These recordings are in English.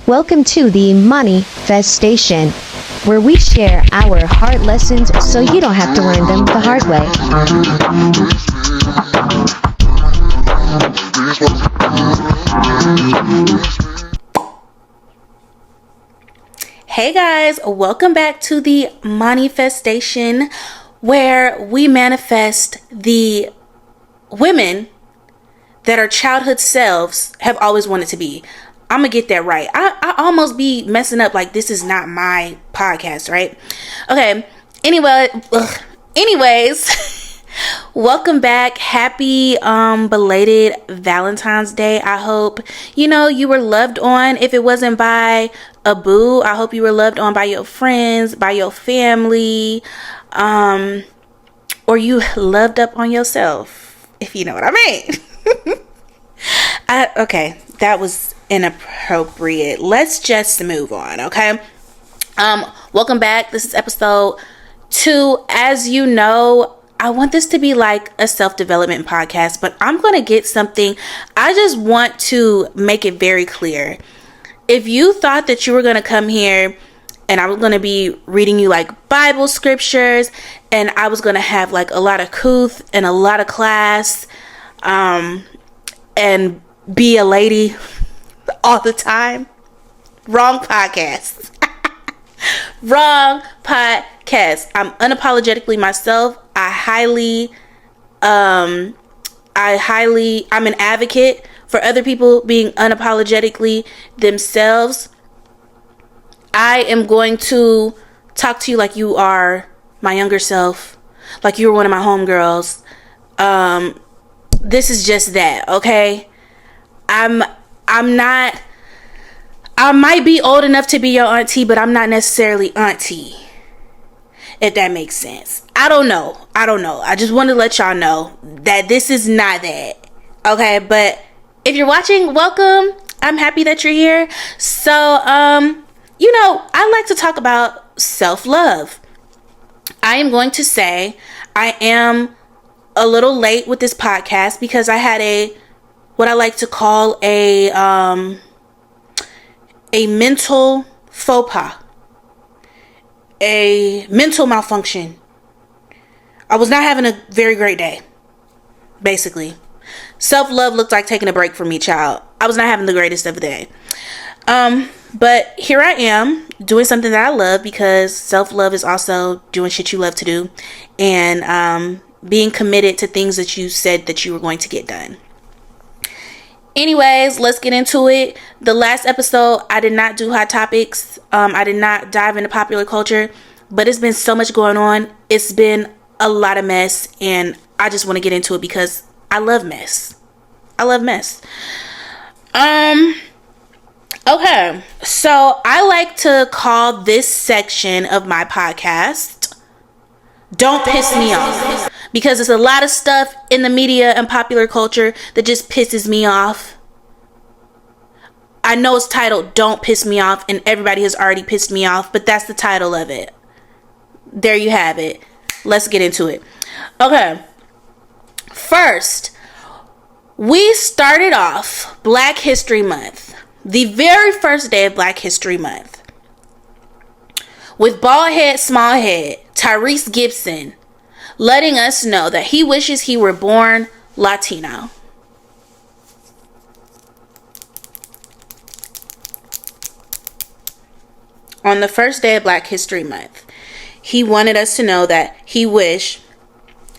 Welcome to the Manifestation, where we share our hard lessons so you don't have to learn them the hard way. Hey guys, welcome back to the Manifestation, where we manifest the women that our childhood selves have always wanted to be. I'm gonna get that right. I almost be messing up like this is not my podcast, right? Okay. Anyways, welcome back. Happy belated Valentine's Day. I hope you were loved on. If it wasn't by a boo, I hope you were loved on by your friends, by your family, or you loved up on yourself, if you know what I mean. Okay, that was inappropriate. Let's just move on, okay? Welcome back. This is episode 2. As you know, I want this to be like a self-development podcast, but I'm going to get something. I just want to make it very clear. If you thought that you were going to come here and I was going to be reading you like Bible scriptures and I was going to have like a lot of couth and a lot of class, and be a lady all the time, wrong podcast. Wrong podcast. I'm unapologetically myself. I'm an advocate for other people being unapologetically themselves. I am going to talk to you like you are my younger self, like you were one of my homegirls. This is just that, okay? I might be old enough to be your auntie, but I'm not necessarily auntie, if that makes sense. I don't know. I just want to let y'all know that this is not that, okay? But if you're watching, welcome. I'm happy that you're here. So, I like to talk about self-love. I am going to say I am a little late with this podcast because I had what I like to call a mental faux pas, a mental malfunction. I was not having a very great day, basically. Self-love looked like taking a break from me, child. I was not having the greatest of the day. But here I am doing something that I love, because self-love is also doing shit you love to do and being committed to things that you said that you were going to get done. Anyways, let's get into it. The last episode, I did not do hot topics. I did not dive into popular culture, but it's been so much going on. It's been a lot of mess, and I just want to get into it because I love mess. Okay, so I like to call this section of my podcast Don't Piss Me Off, because there's a lot of stuff in the media and popular culture that just pisses me off. I know it's titled Don't Piss Me Off, and everybody has already pissed me off, but that's the title of it. There you have it. Let's get into it. Okay. First, we started off Black History Month, the very first day of Black History Month, with bald head, small head, Tyrese Gibson letting us know that he wishes he were born Latino. On the first day of Black History Month, he wanted us to know that he wished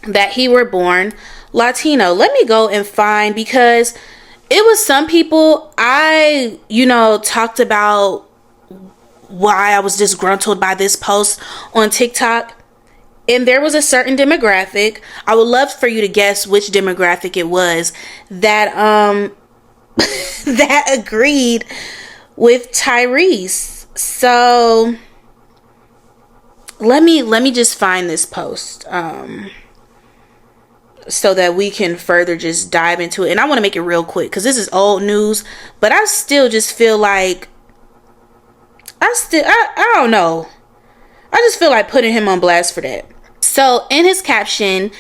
that he were born Latino. Let me go and find, because it was some people I, talked about why I was disgruntled by this post on TikTok. And there was a certain demographic. I would love for you to guess which demographic it was that that agreed with Tyrese. So let me just find this post so that we can further just dive into it. And I want to make it real quick because this is old news, but I still just feel like I don't know. I just feel like putting him on blast for that. So in his caption,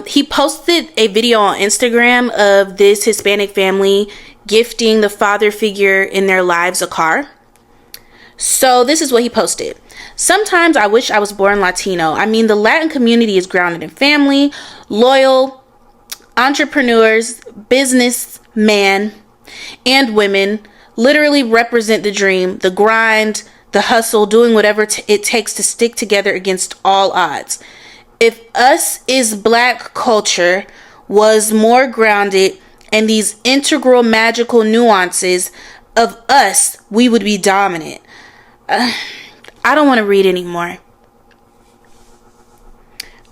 he posted a video on Instagram of this Hispanic family gifting the father figure in their lives a car. So this is what he posted. Sometimes I wish I was born Latino. I mean, the Latin community is grounded in family, loyal, entrepreneurs, businessmen, and women literally represent the dream, the grind, the hustle, doing whatever it takes to stick together against all odds. If us is black culture was more grounded in these integral magical nuances of us, we would be dominant. I don't want to read anymore.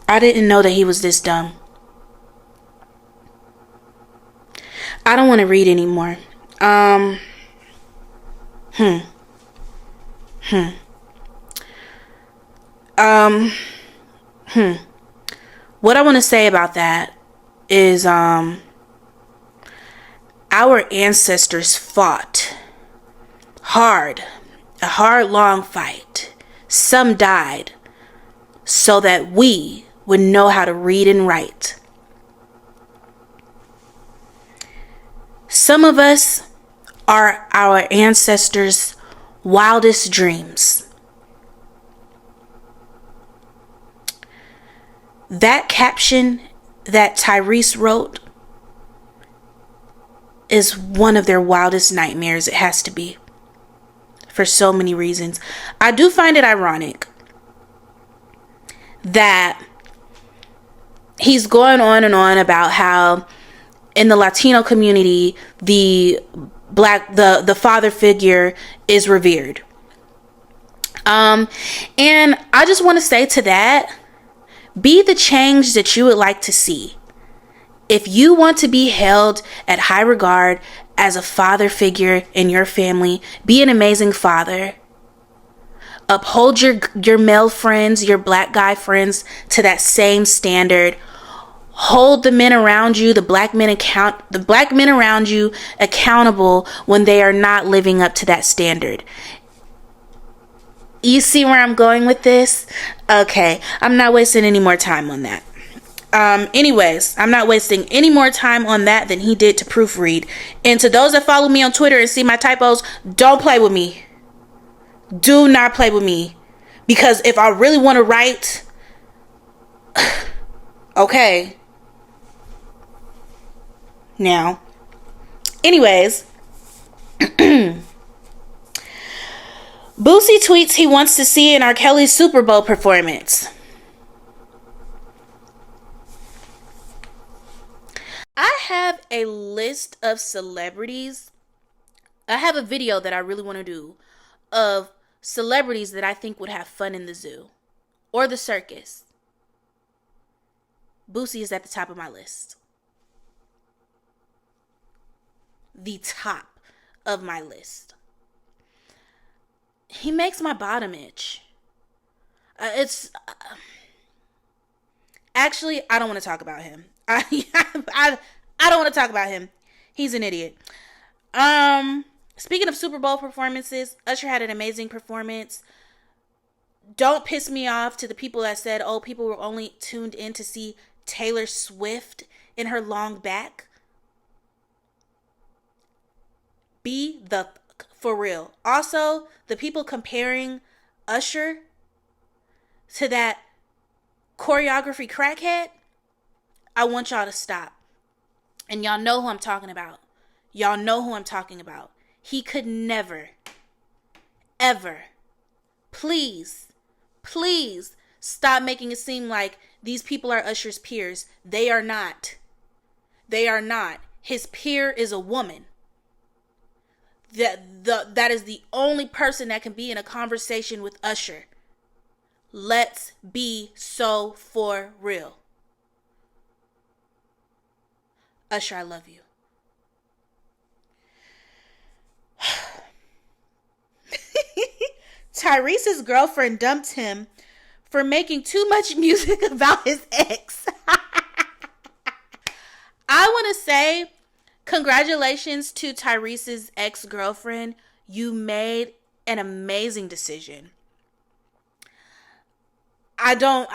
I didn't know that he was this dumb. I don't want to read anymore. What I want to say about that is our ancestors fought hard, a hard, long fight. Some died so that we would know how to read and write. Some of us are our ancestors' wildest dreams. That caption that Tyrese wrote is one of their wildest nightmares. It has to be. For so many reasons. I do find it ironic that he's going on and on about how in the Latino community, the father figure is revered. And I just want to say to that, be the change that you would like to see. If you want to be held at high regard as a father figure in your family, be an amazing father. Uphold your male friends, your black guy friends to that same standard. Hold the men around you, the black men around you accountable when they are not living up to that standard. You see where I'm going with this? Okay, I'm not wasting any more time on that. Anyways, I'm not wasting any more time on that than he did to proofread. And to those that follow me on Twitter and see my typos, don't play with me. Do not play with me. Because if I really want to write, okay. Now, anyways, Boosie tweets he wants to see an R. Kelly Super Bowl performance. I have a list of celebrities. I have a video that I really want to do of celebrities that I think would have fun in the zoo or the circus. Boosie is at the top of my list. The top of my list. He makes my bottom itch. Actually, I don't want to talk about him. I don't want to talk about him. He's an idiot. Speaking of Super Bowl performances, Usher had an amazing performance. Don't piss me off to the people that said, oh, people were only tuned in to see Taylor Swift in her long back. Be the for real. Also, the people comparing Usher to that choreography crackhead, I want y'all to stop. And y'all know who I'm talking about. Y'all know who I'm talking about. He could never, ever, please stop making it seem like these people are Usher's peers. They are not. They are not. His peer is a woman. That is the only person that can be in a conversation with Usher. Let's be so for real. Usher, I love you. Tyrese's girlfriend dumped him for making too much music about his ex. I want to say congratulations to Tyrese's ex-girlfriend. You made an amazing decision. I don't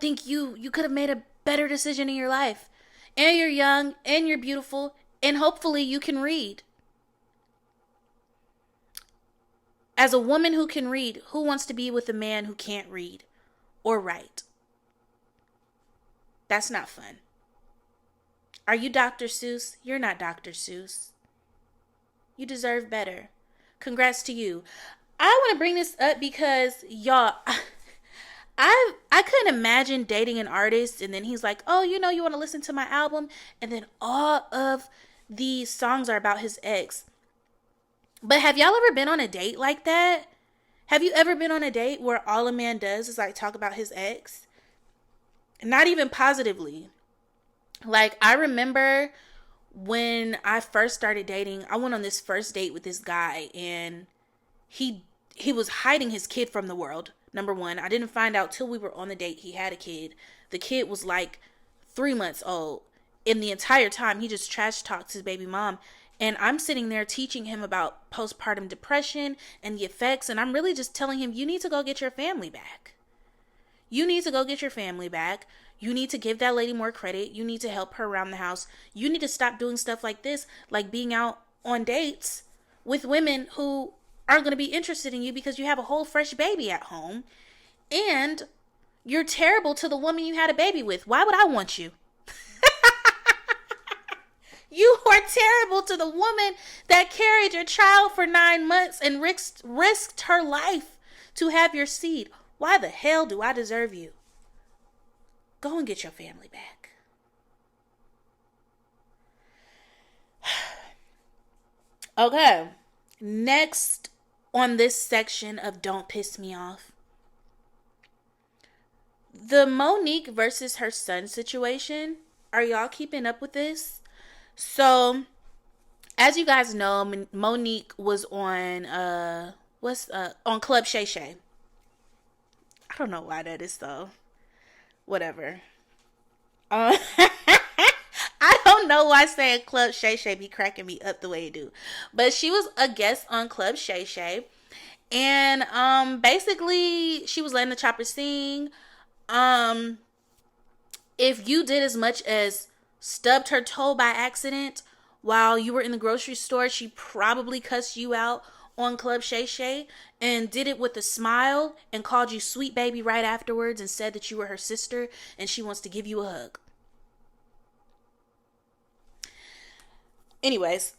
think you could have made a better decision in your life. And you're young, and you're beautiful, And hopefully you can read. As a woman who can read, who wants to be with a man who can't read or write? That's not fun. Are you Dr. Seuss? You're not Dr. Seuss. You deserve better. Congrats to you. I want to bring this up because, y'all, I couldn't imagine dating an artist and then he's like, oh, you want to listen to my album, and then all of these songs are about his ex. But have y'all ever been on a date like that? Have you ever been on a date where all a man does is like talk about his ex? Not even positively. Like, I remember when I first started dating, I went on this first date with this guy, and he was hiding his kid from the world. Number one, I didn't find out till we were on the date he had a kid. The kid was like 3 months old. In the entire time, he just trash talked his baby mom. And I'm sitting there teaching him about postpartum depression and the effects. And I'm really just telling him, you need to go get your family back. You need to go get your family back. You need to give that lady more credit. You need to help her around the house. You need to stop doing stuff like this, like being out on dates with women who aren't going to be interested in you because you have a whole fresh baby at home. And you're terrible to the woman you had a baby with. Why would I want you? You are terrible to the woman that carried your child for 9 months and risked her life to have your seed. Why the hell do I deserve you? Go and get your family back. Okay. Next on this section of Don't Piss Me Off. The Monique versus her son situation. Are y'all keeping up with this? So, as you guys know, Monique was on Club Shay Shay. I don't know why that is though. Whatever. I don't know why saying Club Shay Shay be cracking me up the way it do. But she was a guest on Club Shay Shay. And basically she was letting the chopper sing. If you did as much as stubbed her toe by accident while you were in the grocery store, she probably cussed you out on Club Shay Shay and did it with a smile and called you sweet baby right afterwards and said that you were her sister and she wants to give you a hug. Anyways,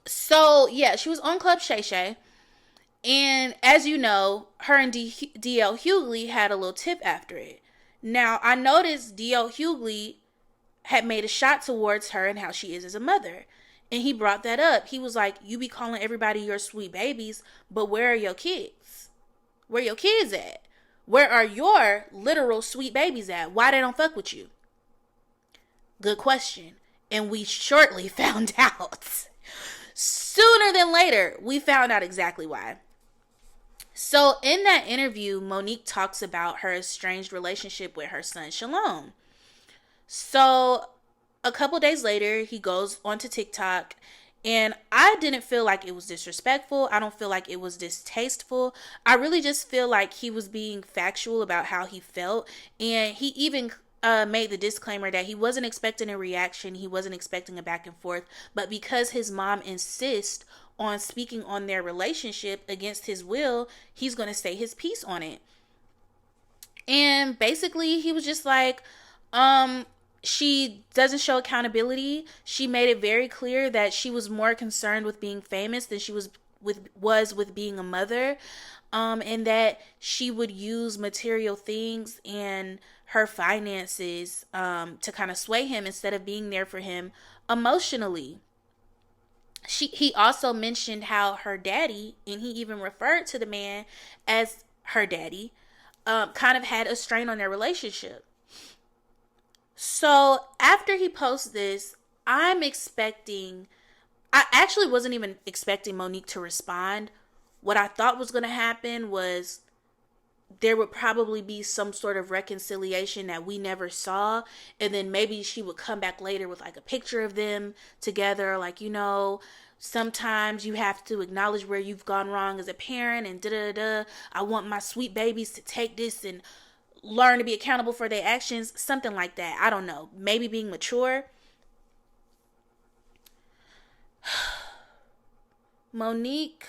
so yeah, she was on Club Shay Shay, and as you know, her and DL Hughley had a little tip after it. Now, I noticed DL Hughley had made a shot towards her and how she is as a mother. And he brought that up. He was like, you be calling everybody your sweet babies, but where are your kids? Where your kids at? Where are your literal sweet babies at? Why they don't fuck with you? Good question. And we shortly found out. Sooner than later, we found out exactly why. So in that interview, Monique talks about her estranged relationship with her son, Shalom. So a couple days later, he goes onto TikTok, and I didn't feel like it was disrespectful. I don't feel like it was distasteful. I really just feel like he was being factual about how he felt. And he even made the disclaimer that he wasn't expecting a reaction. He wasn't expecting a back and forth. But because his mom insists on speaking on their relationship against his will, he's going to say his piece on it. And basically, he was just like, she doesn't show accountability. She made it very clear that she was more concerned with being famous than she was with being a mother, and that she would use material things and her finances to kind of sway him instead of being there for him emotionally. He also mentioned how her daddy, and he even referred to the man as her daddy, kind of had a strain on their relationship. So after he posts this, I actually wasn't even expecting Monique to respond. What I thought was going to happen was there would probably be some sort of reconciliation that we never saw. And then maybe she would come back later with like a picture of them together. Like, sometimes you have to acknowledge where you've gone wrong as a parent and da-da-da. I want my sweet babies to take this and learn to be accountable for their actions. Something like that. I don't know. Maybe being mature. Monique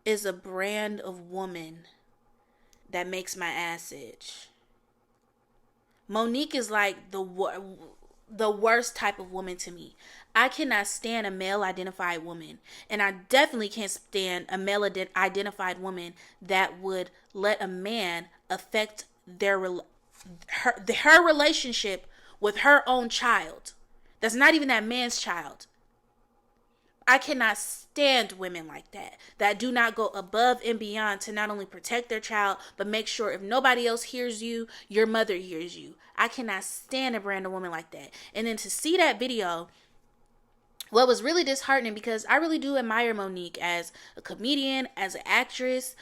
is a brand of woman that makes my ass itch. Monique is like the worst type of woman to me. I cannot stand a male identified woman, and I definitely can't stand a male identified woman that would let a man affect her relationship with her own child. That's not even that man's child. I cannot stand women like that do not go above and beyond to not only protect their child, but make sure if nobody else hears you, your mother hears you. I cannot stand a brand of woman like that. And then to see that video, what was really disheartening, because I really do admire Monique as a comedian, as an actress,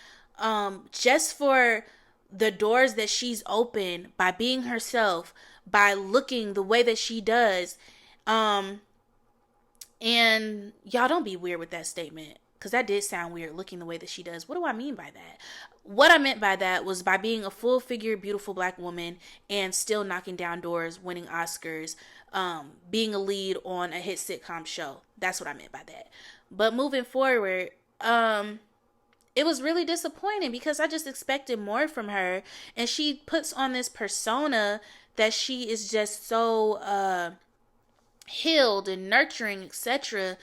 just for the doors that she's opened by being herself, by looking the way that she does. And y'all don't be weird with that statement, because that did sound weird, looking the way that she does. What do I mean by that? What I meant by that was by being a full figure, beautiful black woman and still knocking down doors, winning Oscars, being a lead on a hit sitcom show. That's what I meant by that. But moving forward, it was really disappointing because I just expected more from her. And she puts on this persona that she is just so healed and nurturing, etc.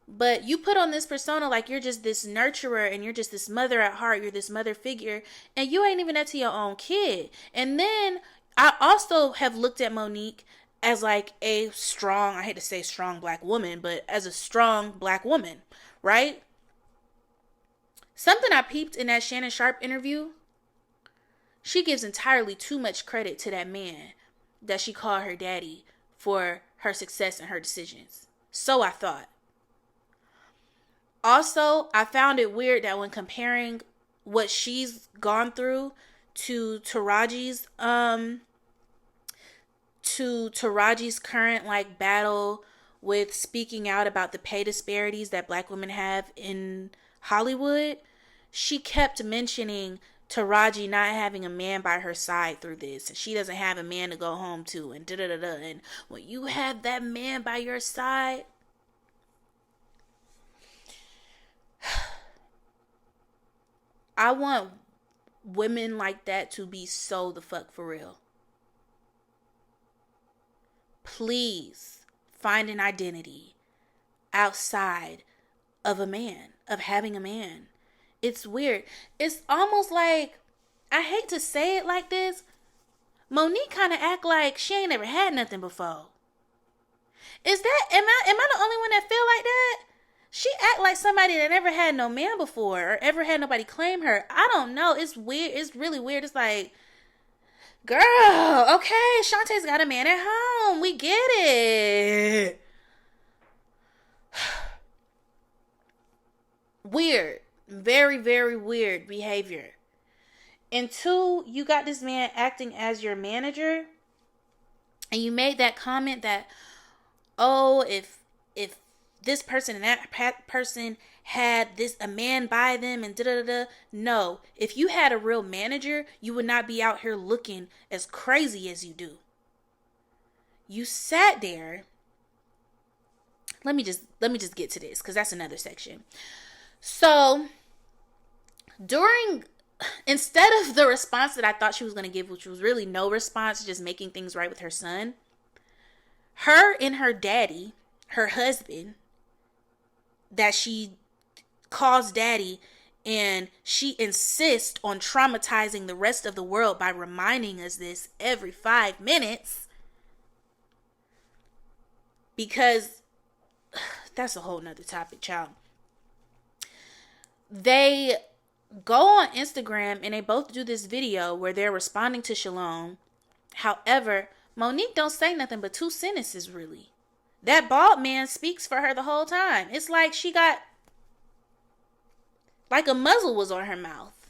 But you put on this persona like you're just this nurturer and you're just this mother at heart, you're this mother figure, and you ain't even that to your own kid. And then I also have looked at Monique as like a strong, I hate to say strong black woman, but as a strong black woman, right? Something I peeped in that Shannon Sharpe interview, she gives entirely too much credit to that man that she called her daddy for her success and her decisions. So I thought. Also, I found it weird that when comparing what she's gone through to Taraji's current like battle with speaking out about the pay disparities that black women have in Hollywood, she kept mentioning Taraji not having a man by her side through this. She doesn't have a man to go home to, and da-da-da-da. And when you have that man by your side, I want women like that to be so the fuck for real. Please find an identity outside of a man, of having a man. It's weird. It's almost like, I hate to say it like this, Monique kind of act like she ain't never had nothing before. Am I the only one that feel like that? She act like somebody that never had no man before or ever had nobody claim her. I don't know. It's weird. It's really weird. It's like, girl, okay, Shantae's got a man at home. We get it. Weird. Very, very weird behavior. And two, you got this man acting as your manager, and you made that comment that, oh, if this person and that person had a man by them and da-da-da-da. No, if you had a real manager, you would not be out here looking as crazy as you do. You sat there. Let me just get to this, because that's another section. So, instead of the response that I thought she was going to give, which was really no response, just making things right with her son, her and her daddy, her husband, that she calls daddy, and she insists on traumatizing the rest of the world by reminding us this every 5 minutes, because that's a whole nother topic, child. They go on Instagram and they both do this video where they're responding to Shalom. However, Monique don't say nothing but 2 sentences really. That bald man speaks for her the whole time. It's like she got, like a muzzle was on her mouth.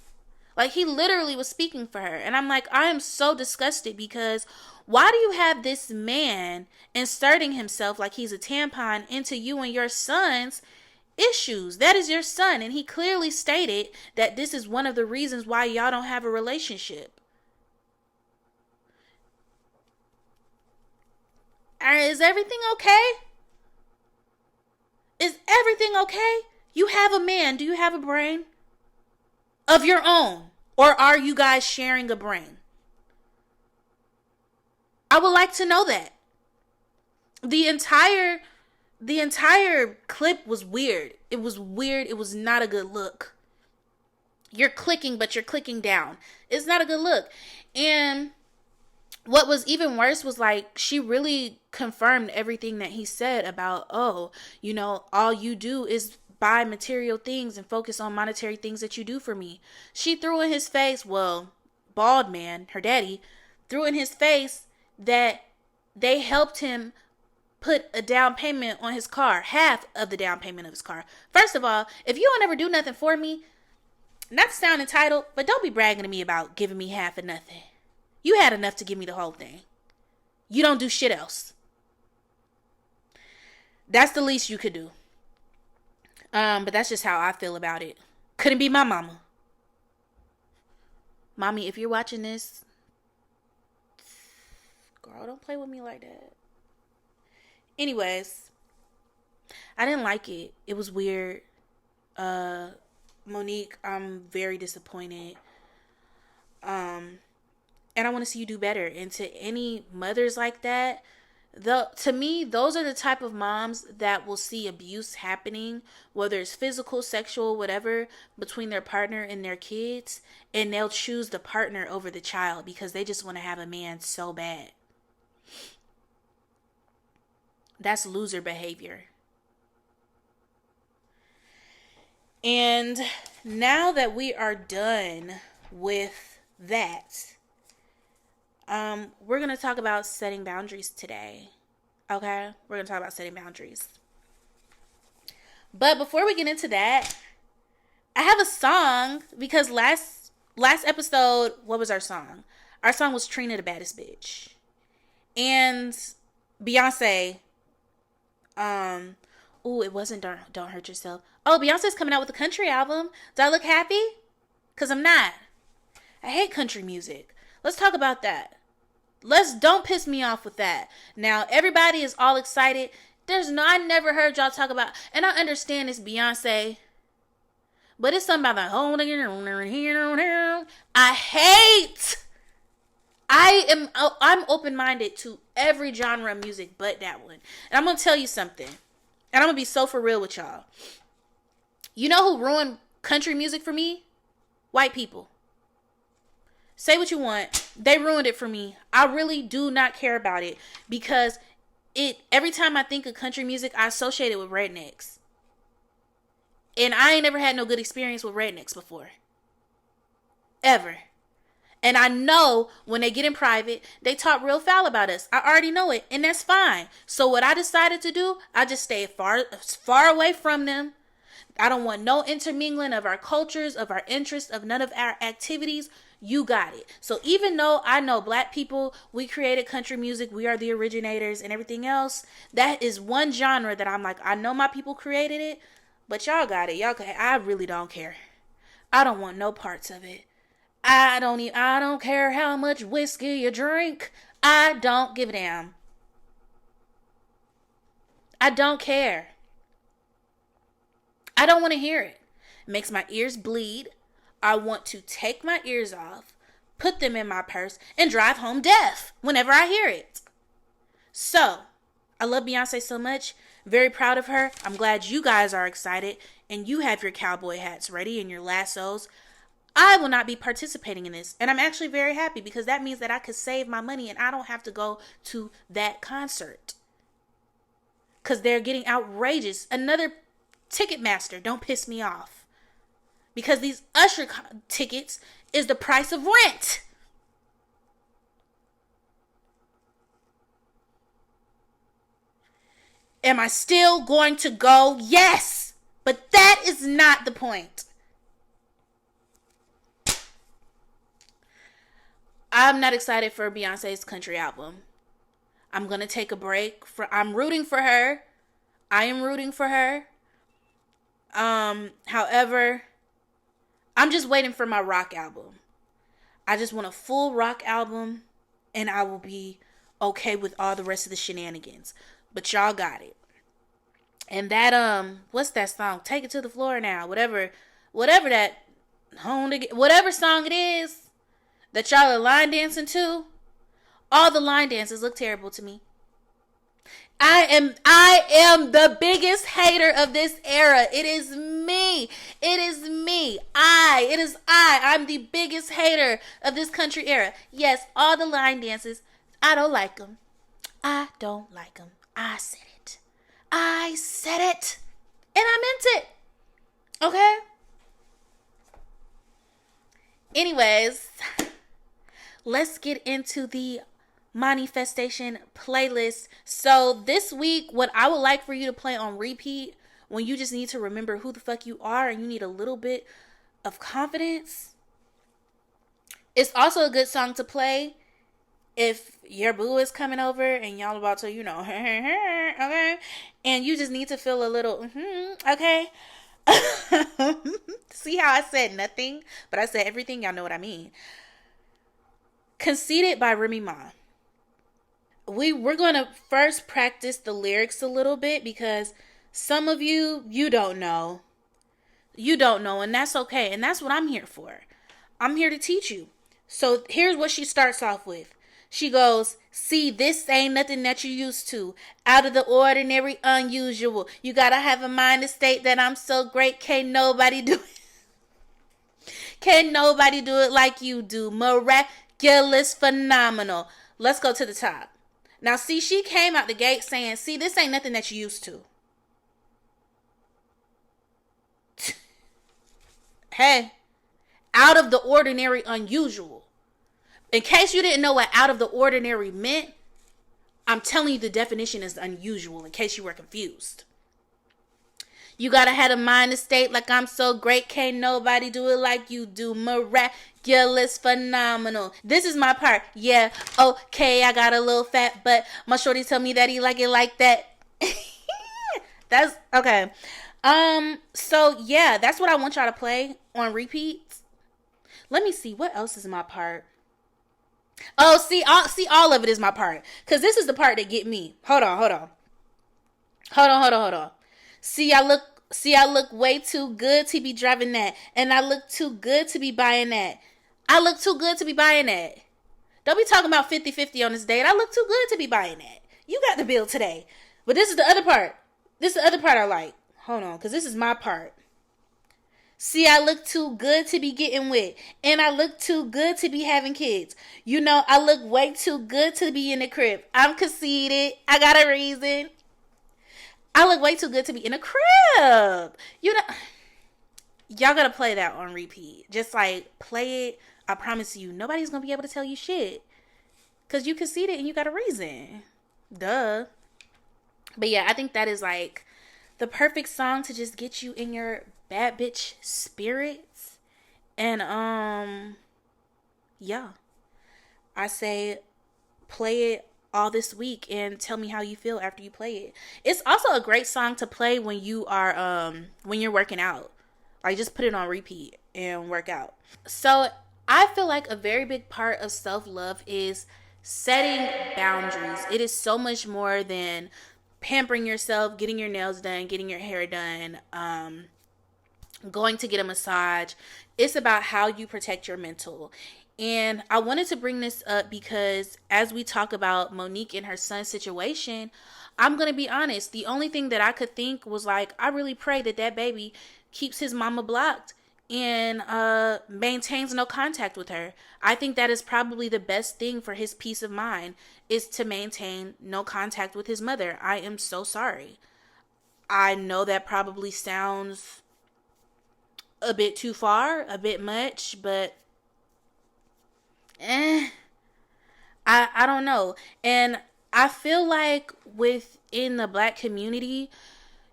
Like he literally was speaking for her. And I'm like, I am so disgusted, because why do you have this man inserting himself like he's a tampon into you and your son's issues? That is your son, and he clearly stated that this is one of the reasons why y'all don't have a relationship. Is everything okay? Is everything okay? You have a man. Do you have a brain of your own? Or are you guys sharing a brain? I would like to know that. The entire clip was weird. It was weird. It was not a good look. You're clicking, but you're clicking down. It's not a good look. And what was even worse was like, she really confirmed everything that he said about, oh, you know, all you do is buy material things and focus on monetary things that you do for me. She threw in his face, well, bald man, her daddy, threw in his face that they helped him put a down payment on his car, half of the down payment of his car. First of all, if you don't ever do nothing for me, not to sound entitled, but don't be bragging to me about giving me half of nothing. You had enough to give me the whole thing. You don't do shit else. That's the least you could do. But that's just how I feel about it. Couldn't be my mama. Mommy, if you're watching this, girl, don't play with me like that. Anyways, I didn't like it. It was weird. Monique, I'm very disappointed. And I want to see you do better. And to any mothers like that, to me, those are the type of moms that will see abuse happening, whether it's physical, sexual, whatever, between their partner and their kids, and they'll choose the partner over the child because they just want to have a man so bad. That's loser behavior. And now that we are done with that, we're going to talk about setting boundaries today. Okay? We're going to talk about setting boundaries. But before we get into that, I have a song because last episode, what was our song? Our song was Trina the Baddest Bitch. And Beyonce, it wasn't Don't Hurt Yourself. Oh, Beyonce's coming out with a country album. Do I look happy? Because I'm not. I hate country music. Let's talk about that. Don't piss me off with that. Now, everybody is all excited. I never heard y'all talk about, and I understand it's Beyonce, but it's something about the whole I'm open-minded to every genre of music but that one. And I'm going to tell you something. And I'm going to be so for real with y'all. You know who ruined country music for me? White people. Say what you want. They ruined it for me. I really do not care about it because every time I think of country music, I associate it with rednecks. And I ain't never had no good experience with rednecks before. Ever. And I know when they get in private, they talk real foul about us. I already know it, and that's fine. So what I decided to do, I just stay far away from them. I don't want no intermingling of our cultures, of our interests, of none of our activities. You got it. So even though I know black people, we created country music, we are the originators and everything else, that is one genre that I'm like, I know my people created it, but y'all got it. I really don't care. I don't want no parts of it. I don't care how much whiskey you drink. I don't give a damn. I don't care. I don't want to hear it. It makes my ears bleed. I want to take my ears off, put them in my purse, and drive home deaf whenever I hear it. So, I love Beyonce so much. Very proud of her. I'm glad you guys are excited and you have your cowboy hats ready and your lassos. I will not be participating in this. And I'm actually very happy because that means that I could save my money and I don't have to go to that concert. Because they're getting outrageous. Another Ticketmaster, don't piss me off. Because these Usher tickets is the price of rent. Am I still going to go? Yes. But that is not the point. I'm not excited for Beyonce's country album. I'm going to take a break. I'm rooting for her. I am rooting for her. However, I'm just waiting for my rock album. I just want a full rock album and I will be okay with all the rest of the shenanigans. But y'all got it. And that what's that song? Take It to the Floor Now. Whatever that whatever song it is that y'all are line dancing to. All the line dances look terrible to me. I am the biggest hater of this era. It is me. It is me. I'm the biggest hater of this country era. Yes, all the line dances. I don't like them. I don't like them. I said it. I said it. And I meant it. Okay? Anyways, let's get into the manifestation playlist. So this week, what I would like for you to play on repeat when you just need to remember who the fuck you are and you need a little bit of confidence. It's also a good song to play if your boo is coming over and y'all about to, okay, and you just need to feel a little, okay. See how I said nothing, but I said everything. Y'all know what I mean. Conceited by Remy Ma. We're going to first practice the lyrics a little bit because some of you don't know. You don't know, and that's okay. And that's what I'm here for. I'm here to teach you. So here's what she starts off with. She goes, see, this ain't nothing that you used to. Out of the ordinary, unusual. You gotta have a mind to state that I'm so great. Can't nobody do it. Can't nobody do it like you do. Miraculous, phenomenal. Let's go to the top. Now, see, she came out the gate saying, see, this ain't nothing that you used to. Hey, out of the ordinary, unusual. In case you didn't know what out of the ordinary meant, I'm telling you the definition is unusual in case you were confused. You gotta have a mind to state like I'm so great. Can't nobody do it like you do. Miraculous, phenomenal. This is my part. Yeah, okay, I got a little fat butt. My shorty tell me that he like it like that. That's okay. So yeah, that's what I want y'all to play on repeat. Let me see what else is my part. Oh, see, all of it is my part. Cause this is the part that get me. Hold on. See, I look way too good to be driving that. And I look too good to be buying that. I look too good to be buying that. Don't be talking about 50-50 on this date. I look too good to be buying that. You got the bill today. But this is the other part. This is the other part I like. Hold on, because this is my part. See, I look too good to be getting wet. And I look too good to be having kids. You know, I look way too good to be in the crib. I'm conceited. I got a reason. I look way too good to be in a crib. You know, y'all gotta play that on repeat. Just like play it. I promise you, nobody's gonna be able to tell you shit. Cause you conceited and you got a reason. Duh. But yeah, I think that is like the perfect song to just get you in your bad bitch spirits. And yeah. I say play it all this week and tell me how you feel after you play it. It's also a great song to play when you are when you're working out. Like just put it on repeat and work out. So I feel like a very big part of self-love is setting boundaries. It is so much more than pampering yourself, getting your nails done, getting your hair done, going to get a massage. It's about how you protect your mental. And I wanted to bring this up because as we talk about Monique and her son's situation, I'm going to be honest. The only thing that I could think was like, I really pray that that baby keeps his mama blocked and maintains no contact with her. I think that is probably the best thing for his peace of mind is to maintain no contact with his mother. I am so sorry. I know that probably sounds a bit too far, a bit much, but I don't know. And I feel like within the Black community,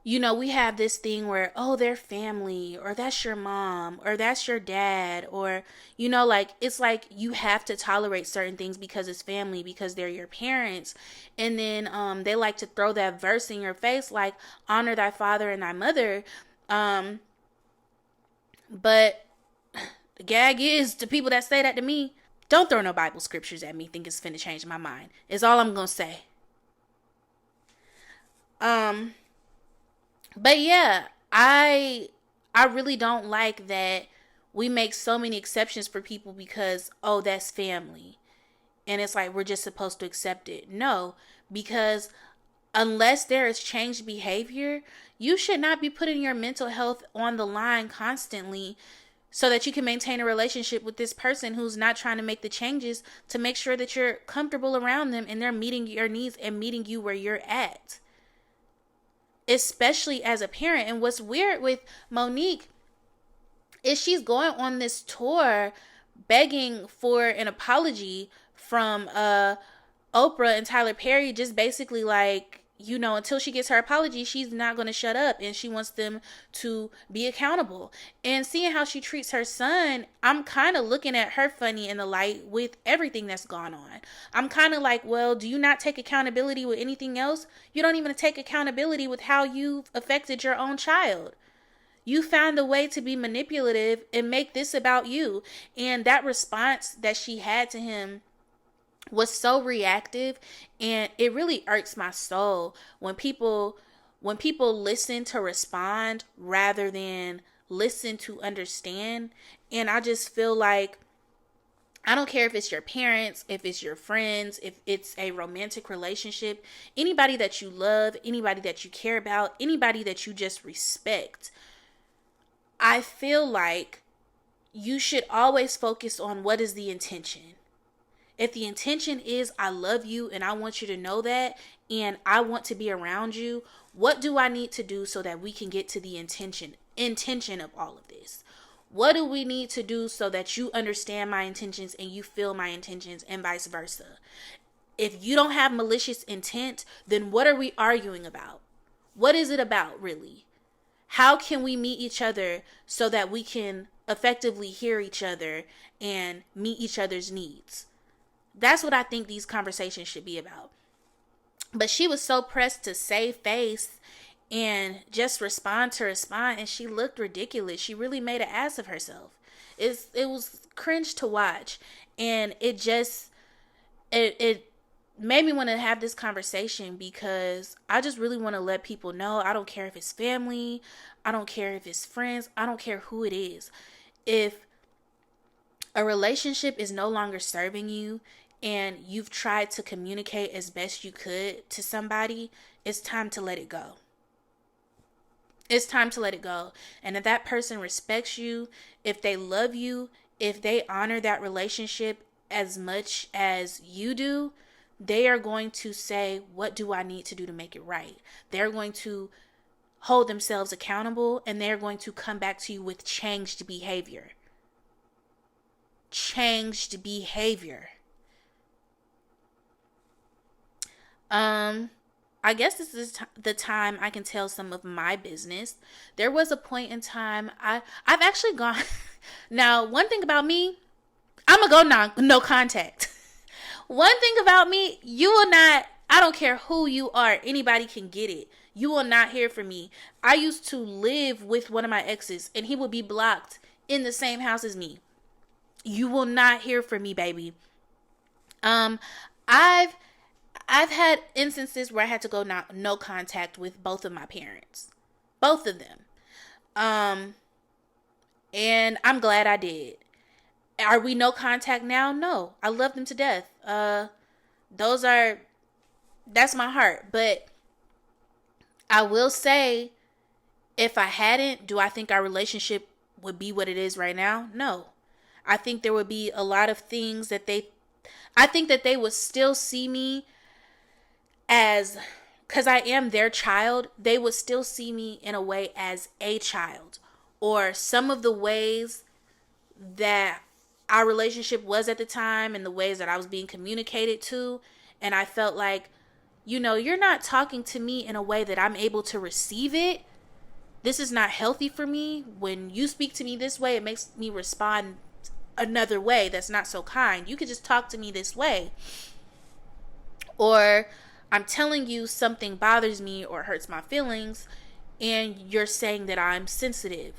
you know, we have this thing where, oh, they're family, or that's your mom, or that's your dad, or, you know, like, it's like you have to tolerate certain things because it's family, because they're your parents. And then they like to throw that verse in your face, like, honor thy father and thy mother. But the gag is, to people that say that to me, don't throw no Bible scriptures at me, think it's finna change my mind. Is all I'm gonna say. But yeah, I really don't like that we make so many exceptions for people because, oh, that's family. And it's like we're just supposed to accept it. No, because unless there is changed behavior, you should not be putting your mental health on the line constantly so that you can maintain a relationship with this person who's not trying to make the changes to make sure that you're comfortable around them and they're meeting your needs and meeting you where you're at. Especially as a parent. And what's weird with Monique is she's going on this tour begging for an apology from Oprah and Tyler Perry, just basically like, you know, until she gets her apology, she's not going to shut up and she wants them to be accountable. And seeing how she treats her son, I'm kind of looking at her funny in the light with everything that's gone on. I'm kind of like, well, do you not take accountability with anything else? You don't even take accountability with how you've affected your own child. You found a way to be manipulative and make this about you. And that response that she had to him was so reactive, and it really irks my soul when people listen to respond rather than listen to understand. And I just feel like, I don't care if it's your parents, if it's your friends, if it's a romantic relationship, anybody that you love, anybody that you care about, anybody that you just respect. I feel like you should always focus on what is the intention. If the intention is, I love you and I want you to know that, and I want to be around you, what do I need to do so that we can get to the intention of all of this? What do we need to do so that you understand my intentions and you feel my intentions, and vice versa? If you don't have malicious intent, then what are we arguing about? What is it about, really? How can we meet each other so that we can effectively hear each other and meet each other's needs? That's what I think these conversations should be about. But she was so pressed to save face and just respond, and she looked ridiculous. She really made an ass of herself. It was cringe to watch, and it made me want to have this conversation because I just really want to let people know, I don't care if it's family, I don't care if it's friends, I don't care who it is. If a relationship is no longer serving you and you've tried to communicate as best you could to somebody, it's time to let it go. It's time to let it go. And if that person respects you, if they love you, if they honor that relationship as much as you do, they are going to say, what do I need to do to make it right? They're going to hold themselves accountable, and they're going to come back to you with changed behavior. Changed behavior. I guess this is the time I can tell some of my business. There was a point in time I've actually gone. Now, one thing about me, I'm gonna go no contact. One thing about me, you will not. I don't care who you are. Anybody can get it. You will not hear from me. I used to live with one of my exes, and he would be blocked in the same house as me. You will not hear from me, baby. I've had instances where I had to go no contact with both of my parents. Both of them. And I'm glad I did. Are we no contact now? No. I love them to death. That's my heart. But I will say, if I hadn't, do I think our relationship would be what it is right now? No. I think there would be a lot of things that I think that they would still see me as, because I am their child, they would still see me in a way as a child. Or some of the ways that our relationship was at the time and the ways that I was being communicated to. And I felt like, you're not talking to me in a way that I'm able to receive it. This is not healthy for me. When you speak to me this way, it makes me respond another way that's not so kind. You could just talk to me this way. Or I'm telling you something bothers me or hurts my feelings, and you're saying that I'm sensitive.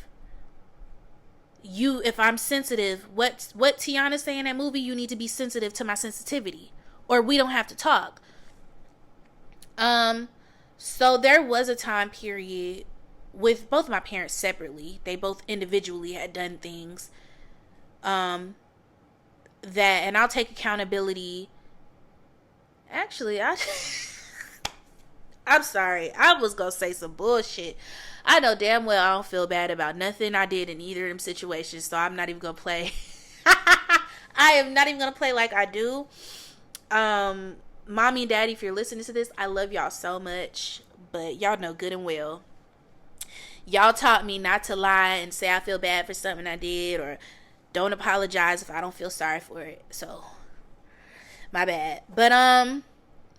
If I'm sensitive, what Tiana say in that movie, you need to be sensitive to my sensitivity, or we don't have to talk. So there was a time period with both my parents separately. They both individually had done things that, and I'll take accountability. Actually, I'm sorry. I was gonna say some bullshit. I know damn well I don't feel bad about nothing I did in either of them situations, so I'm not even gonna play. I am not even gonna play like I do. Mommy and daddy, if you're listening to this, I love y'all so much, but y'all know good and well, y'all taught me not to lie and say I feel bad for something I did, or don't apologize if I don't feel sorry for it. So, my bad. But,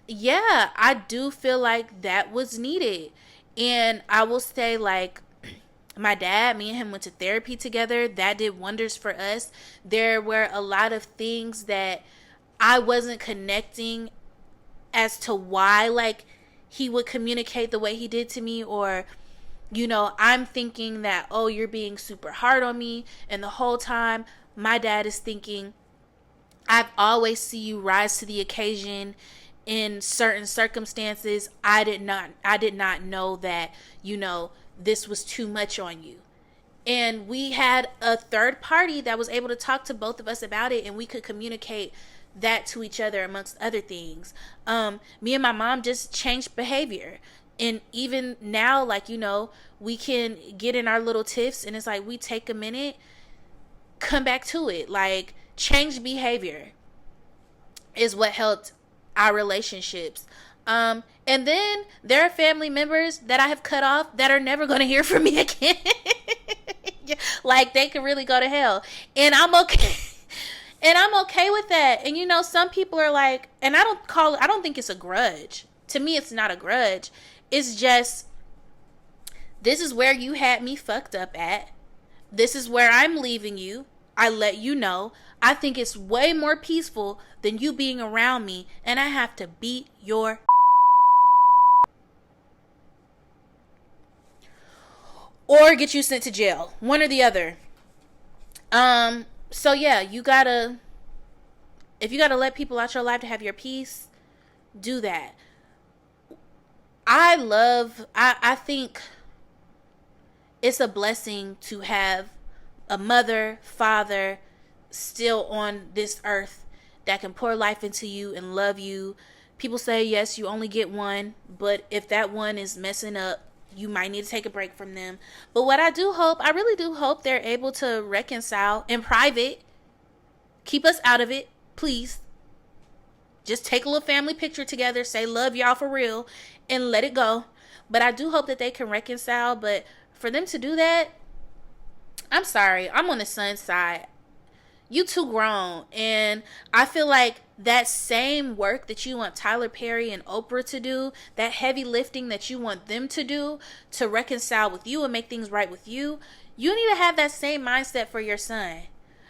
yeah, I do feel like that was needed. And I will say, like, my dad, me and him went to therapy together. That did wonders for us. There were a lot of things that I wasn't connecting as to why, like, he would communicate the way he did to me, or, you know, I'm thinking that, oh, you're being super hard on me, and the whole time my dad is thinking, I've always see you rise to the occasion in certain circumstances. I did not know that, you know, this was too much on you. And we had a third party that was able to talk to both of us about it, and we could communicate that to each other amongst other things. Me and my mom just changed behavior. And even now, like, you know, we can get in our little tiffs, and it's like we take a minute, come back to it. Like, change behavior is what helped our relationships. And then there are family members that I have cut off that are never going to hear from me again. Like, they can really go to hell. And I'm okay. And I'm okay with that. And, you know, some people are like, and I don't think it's a grudge. To me, it's not a grudge. It's just, this is where you had me fucked up at. This is where I'm leaving you. I let you know. I think it's way more peaceful than you being around me, and I have to beat your or get you sent to jail. One or the other. So yeah, if you gotta let people out your life to have your peace, do that. I think it's a blessing to have a mother, father still on this earth that can pour life into you and love you. People say, yes, you only get one, but if that one is messing up, you might need to take a break from them. But what I really do hope they're able to reconcile in private. Keep us out of it, please. Just take a little family picture together, say love y'all for real, and let it go. But I do hope that they can reconcile. But for them to do that, I'm sorry, I'm on the son's side. You too grown. And I feel like that same work that you want Tyler Perry and Oprah to do, that heavy lifting that you want them to do to reconcile with you and make things right with you, you need to have that same mindset for your son.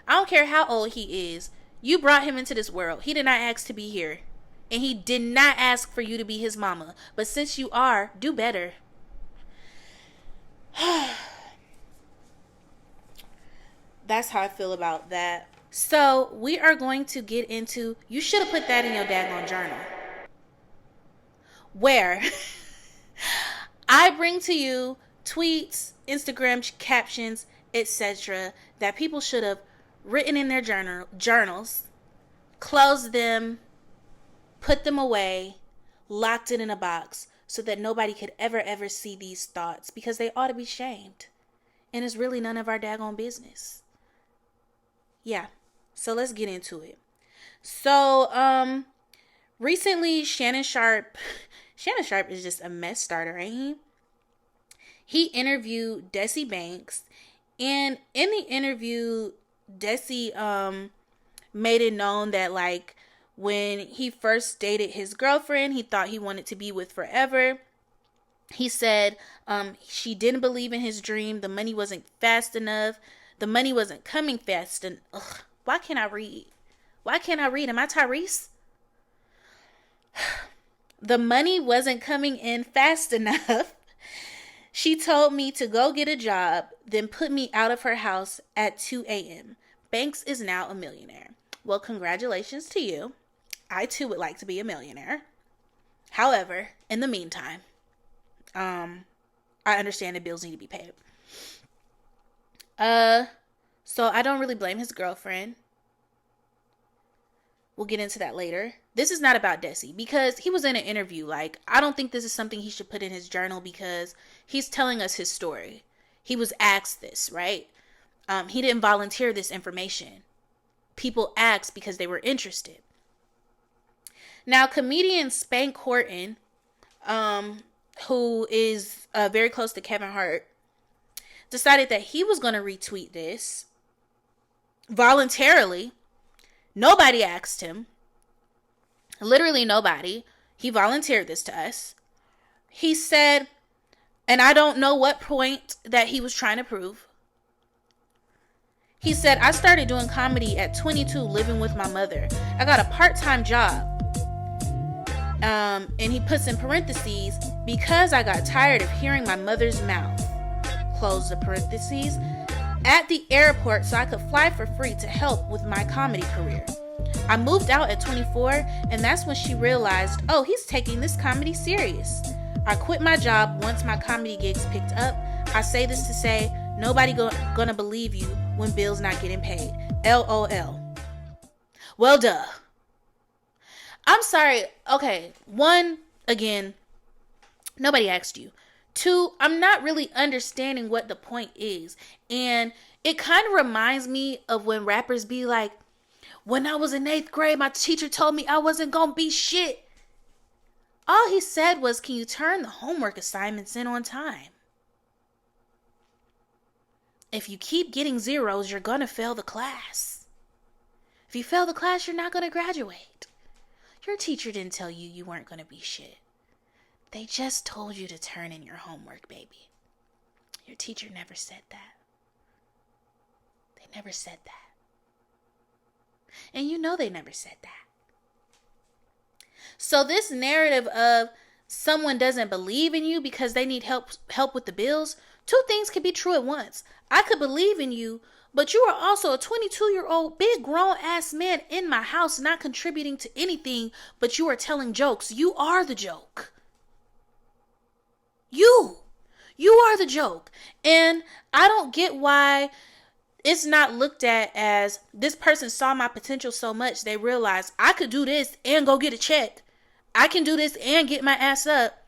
I don't care how old he is. You brought him into this world. He did not ask to be here. And he did not ask for you to be his mama. But since you are, do better. That's how I feel about that. So we are going to get into, you should have put that in your daggone journal, where I bring to you tweets, Instagram captions, etc. that people should have written in their journals, closed them, put them away, locked it in a box so that nobody could ever see these thoughts, because they ought to be shamed. And it's really none of our daggone business. Yeah, so let's get into it. So, recently, Shannon Sharpe is just a mess starter, ain't he? He interviewed Desi Banks, and in the interview, Desi, made it known that, like, when he first dated his girlfriend, he thought he wanted to be with forever. He said, she didn't believe in his dream. The money wasn't fast enough. The money wasn't coming fast. And why can't I read? Am I Tyrese? The money wasn't coming in fast enough. She told me to go get a job, then put me out of her house at 2 a.m. Banks is now a millionaire. Well, congratulations to you. I too would like to be a millionaire. However, in the meantime, I understand the bills need to be paid. So I don't really blame his girlfriend. We'll get into that later. This is not about Desi because he was in an interview. Like, I don't think this is something he should put in his journal because he's telling us his story. He was asked this, right? He didn't volunteer this information. People asked because they were interested. Now, comedian Spank Horton, who is very close to Kevin Hart, decided that he was going to retweet this voluntarily. Nobody asked him. Literally nobody. He volunteered this to us. He said, and I don't know what point that he was trying to prove. He said, I started doing comedy at 22, living with my mother. I got a part-time job. And he puts in parentheses, because I got tired of hearing my mother's mouth. Close the parentheses. At the airport so I could fly for free to help with my comedy career. I moved out at 24, and that's when she realized, oh, he's taking this comedy serious. I quit my job once my comedy gigs picked up. I say this to say, nobody gonna believe you when bills not getting paid. LOL. Well, duh. I'm sorry. Okay, one, again, nobody asked you. Two, I'm not really understanding what the point is. And it kind of reminds me of when rappers be like, when I was in 8th grade, my teacher told me I wasn't going to be shit. All he said was, can you turn the homework assignments in on time? If you keep getting zeros, you're going to fail the class. If you fail the class, you're not going to graduate. Your teacher didn't tell you you weren't going to be shit. They just told you to turn in your homework, baby. Your teacher never said that. They never said that. And you know they never said that. So this narrative of someone doesn't believe in you because they need help with the bills, two things could be true at once. I could believe in you, but you are also a 22-year-old big grown ass man in my house not contributing to anything, but you are telling jokes. You are the joke. You are the joke. And I don't get why it's not looked at as this person saw my potential so much they realized I could do this and go get a check. I can do this and get my ass up.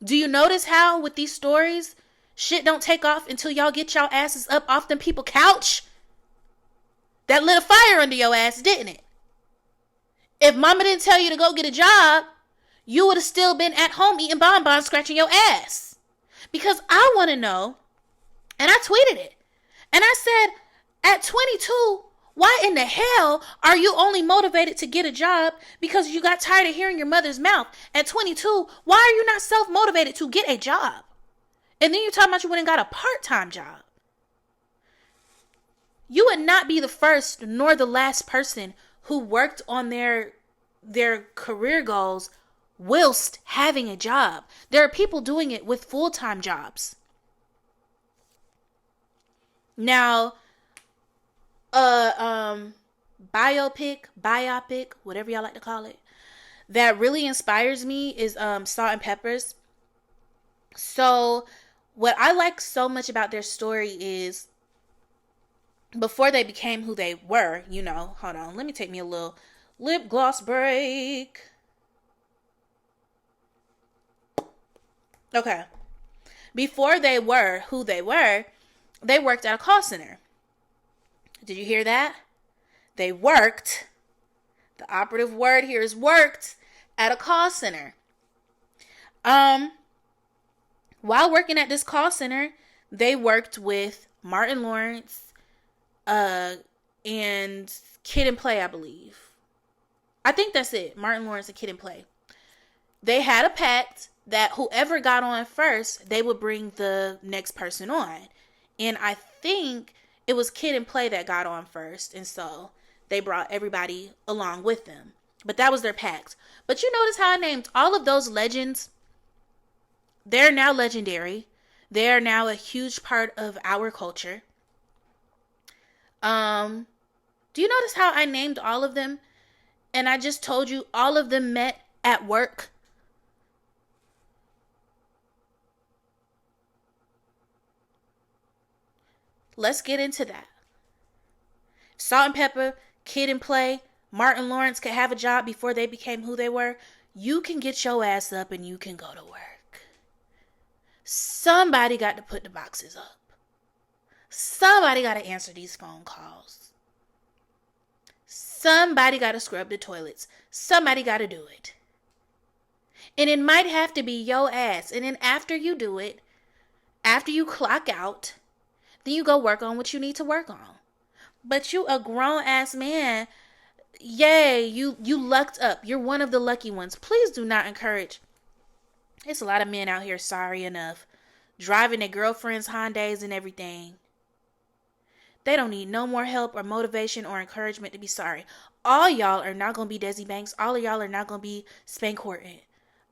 Do you notice how with these stories, shit don't take off until y'all get y'all asses up off them people couch? That lit a fire under your ass, didn't it? If mama didn't tell you to go get a job, you would have still been at home eating bonbons, scratching your ass. Because I want to know, and I tweeted it, and I said, at 22, why in the hell are you only motivated to get a job because you got tired of hearing your mother's mouth? At 22, why are you not self-motivated to get a job? And then you're talking about you went and got a part-time job. You would not be the first nor the last person who worked on their career goals whilst having a job. There are people doing it with full-time jobs. Now, biopic, whatever y'all like to call it, that really inspires me is Salt and Peppers. So what I like so much about their story is before they became who they were, hold on, let me take me a little lip gloss break. Okay. Before they were who they were, they worked at a call center. Did you hear that? They worked. The operative word here is worked at a call center. While working at this call center, they worked with Martin Lawrence and Kid and Play, I believe. I think that's it. Martin Lawrence and Kid and Play. They had a pact that whoever got on first, they would bring the next person on. And I think it was Kid and Play that got on first. And so they brought everybody along with them. But that was their pact. But you notice how I named all of those legends? They're now legendary. They are now a huge part of our culture. Do you notice how I named all of them? And I just told you all of them met at work. Let's get into that. Salt and Pepper, Kid and Play, Martin Lawrence could have a job before they became who they were. You can get your ass up and you can go to work. Somebody got to put the boxes up. Somebody got to answer these phone calls. Somebody got to scrub the toilets. Somebody got to do it. And it might have to be your ass. And then after you do it, after you clock out, then you go work on what you need to work on. But you a grown ass man. Yay, you lucked up. You're one of the lucky ones. Please do not encourage. It's a lot of men out here, sorry enough, driving their girlfriends' Hondas and everything. They don't need no more help or motivation or encouragement to be sorry. All y'all are not going to be Desi Banks. All of y'all are not going to be Spank Horton.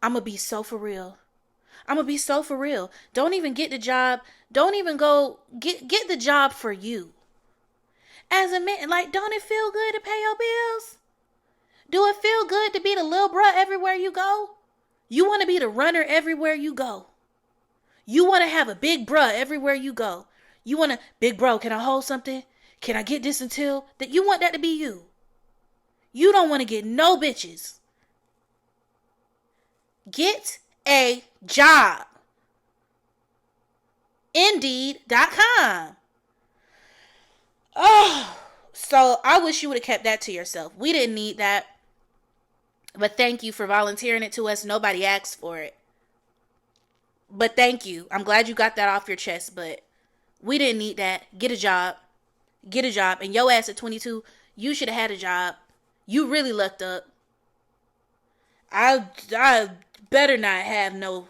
I'm going to be so for real. I'm going to be so for real. Don't even get the job. Don't even go get the job for you. As a man, like, don't it feel good to pay your bills? Do it feel good to be the little bruh everywhere you go? You want to be the runner everywhere you go. You want to have a big bruh everywhere you go. You want to, big bro, can I hold something? Can I get this until? That you want that to be you. You don't want to get no bitches. Get a job. Indeed.com. Oh, so I wish you would have kept that to yourself. We didn't need that. But thank you for volunteering it to us. Nobody asked for it. But thank you. I'm glad you got that off your chest, but we didn't need that. Get a job. Get a job. And your ass at 22, you should have had a job. You really lucked up. I better not have no...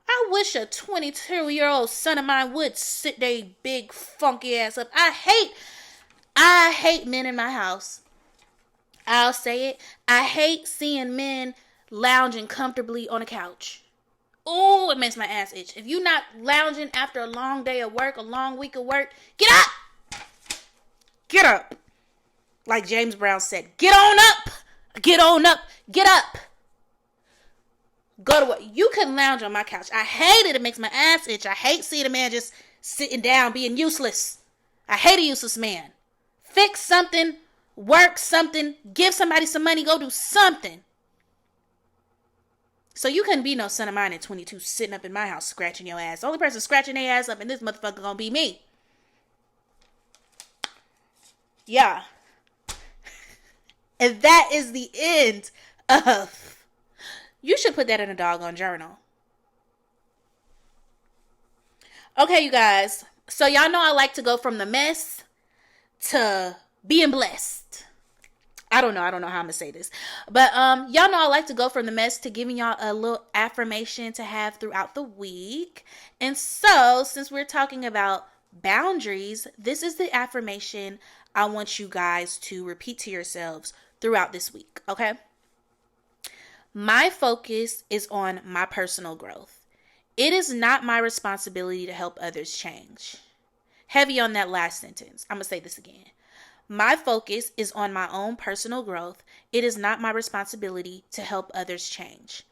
I wish a 22-year-old son of mine would sit their big funky ass up. I hate men in my house. I'll say it. I hate seeing men lounging comfortably on a couch. Oh, it makes my ass itch. If you're not lounging after a long day of work, a long week of work, get up. Get up. Like James Brown said, get on up. Get on up. Get up. Go to work. You couldn't lounge on my couch. I hate it. It makes my ass itch. I hate seeing a man just sitting down being useless. I hate a useless man. Fix something. Work something. Give somebody some money. Go do something. So you couldn't be no son of mine at 22 sitting up in my house scratching your ass. The only person scratching their ass up in this motherfucker gonna be me. Yeah. And that is the end of... You should put that in a doggone journal. Okay, you guys. So y'all know I like to go from the mess to being blessed. I don't know how I'm going to say this. But y'all know I like to go from the mess to giving y'all a little affirmation to have throughout the week. And so, since we're talking about boundaries, this is the affirmation I want you guys to repeat to yourselves throughout this week, okay? My focus is on my personal growth. It is not my responsibility to help others change. Heavy on that last sentence. I'm going to say this again. My focus is on my own personal growth. It is not my responsibility to help others change.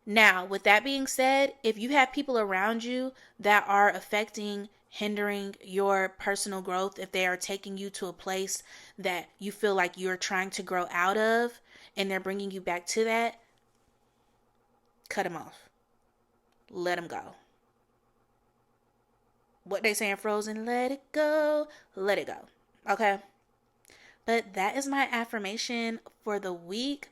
Now, with that being said, if you have people around you that are affecting, hindering your personal growth, if they are taking you to a place that you feel like you're trying to grow out of and they're bringing you back to that, cut them off. Let them go. What they say in Frozen, let it go. Let it go. Okay? But that is my affirmation for the week.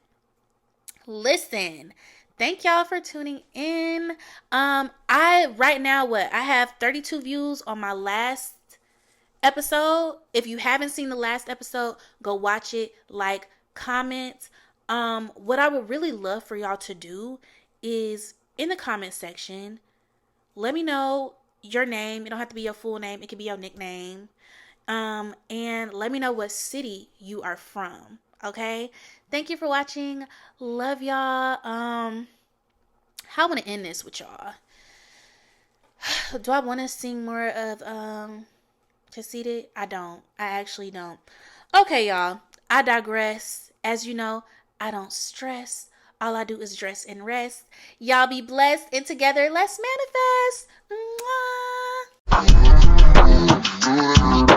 Listen, thank y'all for tuning in. I have 32 views on my last episode. If you haven't seen the last episode, go watch it, like, comment. What I would really love for y'all to do is in the comment section, let me know your name. It don't have to be your full name. It could be your nickname. And let me know what city you are from. Okay. Thank you for watching. Love y'all. How I want to end this with y'all. Do I want to sing more of, Conceited? I don't. I actually don't. Okay, y'all. I digress. As you know, I don't stress. All I do is dress and rest. Y'all be blessed, and together let's manifest. Mwah.